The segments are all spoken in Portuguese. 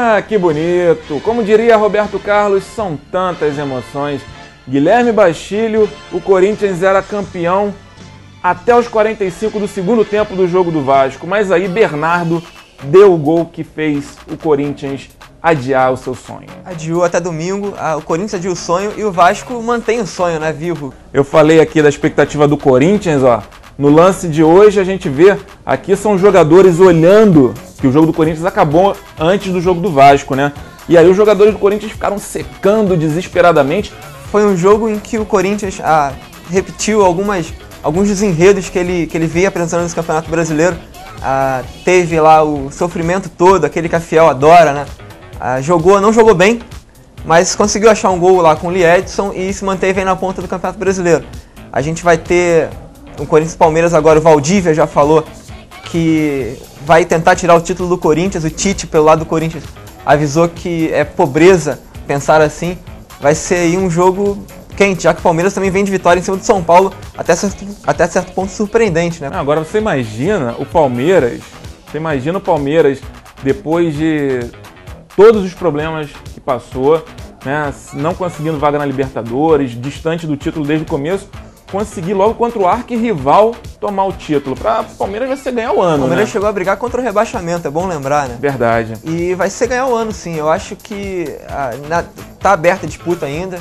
Ah, que bonito! Como diria Roberto Carlos, são tantas emoções. Guilherme Bastilho, o Corinthians era campeão até os 45 do segundo tempo do jogo do Vasco, mas aí Bernardo deu o gol que fez o Corinthians adiar o seu sonho. Adiou até domingo, o Corinthians adiou o sonho e o Vasco mantém o sonho, né, vivo. Eu falei aqui da expectativa do Corinthians, ó. No lance de hoje a gente vê, aqui são os jogadores olhando, que o jogo do Corinthians acabou antes do jogo do Vasco, né? E aí os jogadores do Corinthians ficaram secando desesperadamente. Foi um jogo em que o Corinthians repetiu alguns dos enredos que ele veio apresentando nesse Campeonato Brasileiro. Teve lá o sofrimento todo, aquele que a Fiel adora, né? Não jogou bem, mas conseguiu achar um gol lá com o Lee Edson e se manteve aí na ponta do Campeonato Brasileiro. A gente vai ter o Corinthians e Palmeiras agora, o Valdívia já falou que vai tentar tirar o título do Corinthians, o Tite, pelo lado do Corinthians, avisou que é pobreza pensar assim. Vai ser aí um jogo quente, já que o Palmeiras também vem de vitória em cima do São Paulo, até certo ponto surpreendente, né? Agora você imagina o Palmeiras, depois de todos os problemas que passou, né, não conseguindo vaga na Libertadores, distante do título desde o começo, conseguir logo contra o arquirrival tomar o título. Para o Palmeiras vai ser ganhar o ano, O Palmeiras né? chegou a brigar contra o rebaixamento, é bom lembrar, né? Verdade. E vai ser ganhar o ano, sim. Eu acho que tá aberta a disputa ainda.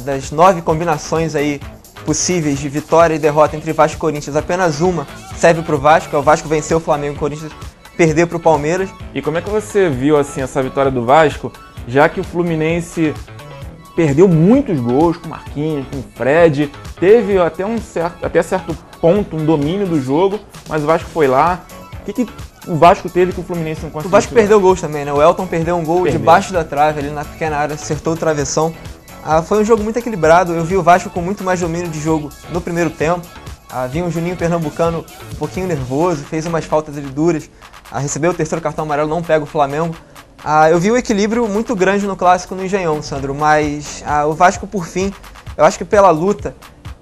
Das 9 combinações aí possíveis de vitória e derrota entre Vasco e Corinthians, apenas uma serve para o Vasco. O Vasco venceu o Flamengo e o Corinthians perder para o Palmeiras. E como é que você viu assim essa vitória do Vasco, já que o Fluminense perdeu muitos gols com Marquinhos, com Fred, teve até certo ponto um domínio do jogo, mas o Vasco foi lá. O que o Vasco teve que o Fluminense não conseguiu? O Vasco perdeu gols também, né? O Elton perdeu um gol debaixo da trave, ali na pequena área, acertou o travessão. Foi um jogo muito equilibrado, eu vi o Vasco com muito mais domínio de jogo no primeiro tempo. Vi um Juninho Pernambucano um pouquinho nervoso, fez umas faltas ali duras, recebeu o terceiro cartão amarelo, não pega o Flamengo. Eu vi um equilíbrio muito grande no clássico no Engenhão, Sandro, mas o Vasco, por fim, eu acho que pela luta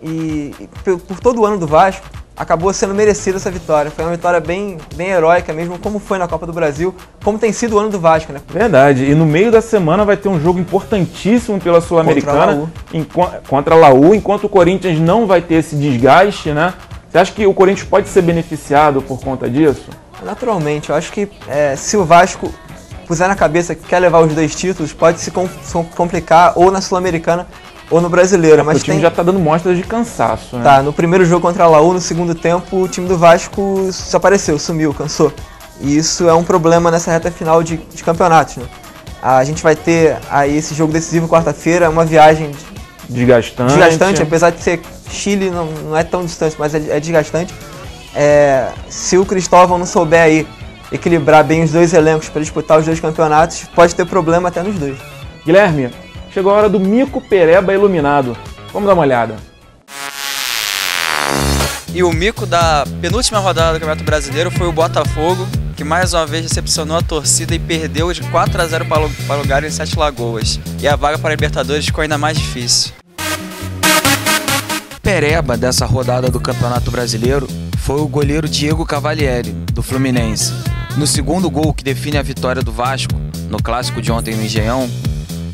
e por todo o ano do Vasco, acabou sendo merecida essa vitória. Foi uma vitória bem heróica mesmo, como foi na Copa do Brasil, como tem sido o ano do Vasco, né? Verdade, e no meio da semana vai ter um jogo importantíssimo pela Sul-Americana contra a Laú, enquanto o Corinthians não vai ter esse desgaste, né? Você acha que o Corinthians pode ser beneficiado por conta disso? Naturalmente, eu acho que se o Vasco puser na cabeça que quer levar os 2 títulos, pode se complicar ou na Sul-Americana ou no Brasileiro. Mas o time já está dando mostras de cansaço, né? No primeiro jogo contra a Laú, no segundo tempo, o time do Vasco desapareceu, sumiu, cansou. E isso é um problema nessa reta final de campeonatos, né? A gente vai ter aí esse jogo decisivo quarta-feira, uma viagem desgastante, apesar de ser Chile, não é tão distante, mas é desgastante. Se o Cristóvão não souber aí equilibrar bem os 2 elencos para disputar os 2 campeonatos, pode ter problema até nos 2. Guilherme, chegou a hora do Mico Pereba iluminado. Vamos dar uma olhada. E o mico da penúltima rodada do Campeonato Brasileiro foi o Botafogo, que mais uma vez decepcionou a torcida e perdeu de 4-0 para o lugar em 7 Lagoas. E a vaga para a Libertadores ficou ainda mais difícil. Pereba dessa rodada do Campeonato Brasileiro foi o goleiro Diego Cavalieri, do Fluminense. No segundo gol que define a vitória do Vasco, no clássico de ontem no Engenhão,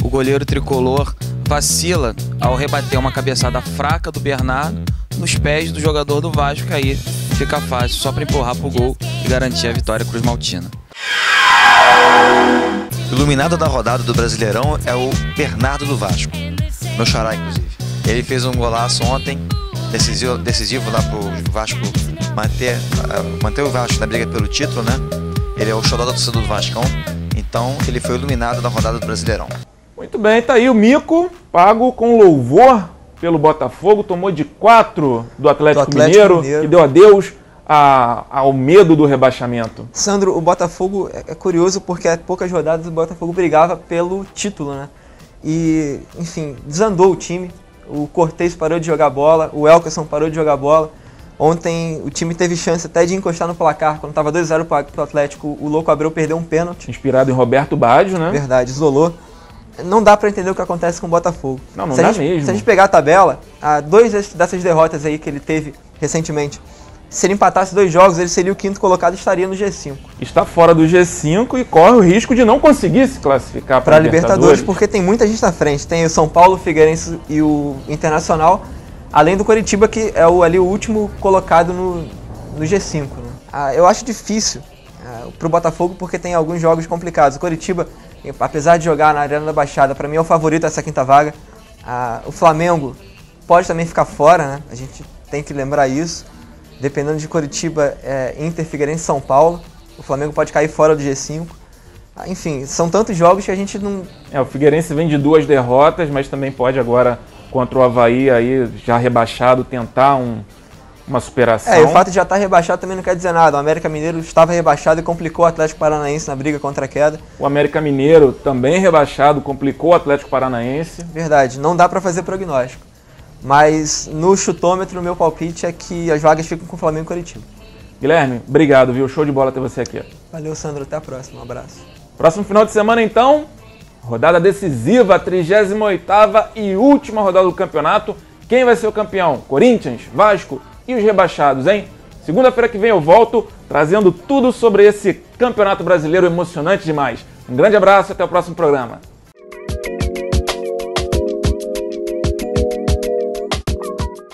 o goleiro tricolor vacila ao rebater uma cabeçada fraca do Bernardo nos pés do jogador do Vasco, que aí fica fácil só para empurrar pro gol e garantir a vitória Cruz Maltina. O iluminado da rodada do Brasileirão é o Bernardo do Vasco, meu xará inclusive. Ele fez um golaço ontem, decisivo lá pro Vasco manter o Vasco na briga pelo título, né? Ele é o xodó da torcida do Vascão, então ele foi iluminado na rodada do Brasileirão. Muito bem, tá aí o Mico, pago com louvor pelo Botafogo, tomou de 4 do Atlético Mineiro e deu adeus ao medo do rebaixamento. Sandro, o Botafogo é curioso porque há poucas rodadas o Botafogo brigava pelo título, né? E, enfim, desandou o time. O Cortez parou de jogar bola, o Elkerson parou de jogar bola. Ontem o time teve chance até de encostar no placar, quando estava 2-0 para o Atlético, o Louco Abreu perdeu um pênalti. Inspirado em Roberto Baggio, né? Verdade, isolou. Não dá para entender o que acontece com o Botafogo. Não dá mesmo. Se a gente pegar a tabela, 2 dessas derrotas aí que ele teve recentemente se ele empatasse 2 jogos, ele seria o 5º colocado e estaria no G5. Está fora do G5 e corre o risco de não conseguir se classificar para a Libertadores, porque tem muita gente na frente. Tem o São Paulo, o Figueirense e o Internacional, além do Coritiba, que é ali o último colocado no G5. Né? Eu acho difícil para o Botafogo, porque tem alguns jogos complicados. O Coritiba, apesar de jogar na Arena da Baixada, para mim é o favorito essa 5ª vaga. O Flamengo pode também ficar fora, né? A gente tem que lembrar isso. Dependendo de Coritiba, Inter, Figueirense e São Paulo, o Flamengo pode cair fora do G5. Enfim, são tantos jogos que a gente não... O Figueirense vem de 2 derrotas, mas também pode agora, contra o Avaí, aí, já rebaixado, tentar uma superação. E o fato de já estar rebaixado também não quer dizer nada. O América Mineiro estava rebaixado e complicou o Atlético Paranaense na briga contra a queda. O América Mineiro também rebaixado, complicou o Atlético Paranaense. Verdade, não dá para fazer prognóstico. Mas no chutômetro, o meu palpite é que as vagas ficam com o Flamengo e Coritiba. Guilherme, obrigado, viu? Show de bola ter você aqui. Valeu, Sandro. Até a próxima. Um abraço. Próximo final de semana, então, rodada decisiva, a 38ª e última rodada do campeonato. Quem vai ser o campeão? Corinthians, Vasco e os rebaixados, hein? Segunda-feira que vem eu volto trazendo tudo sobre esse campeonato brasileiro emocionante demais. Um grande abraço e até o próximo programa.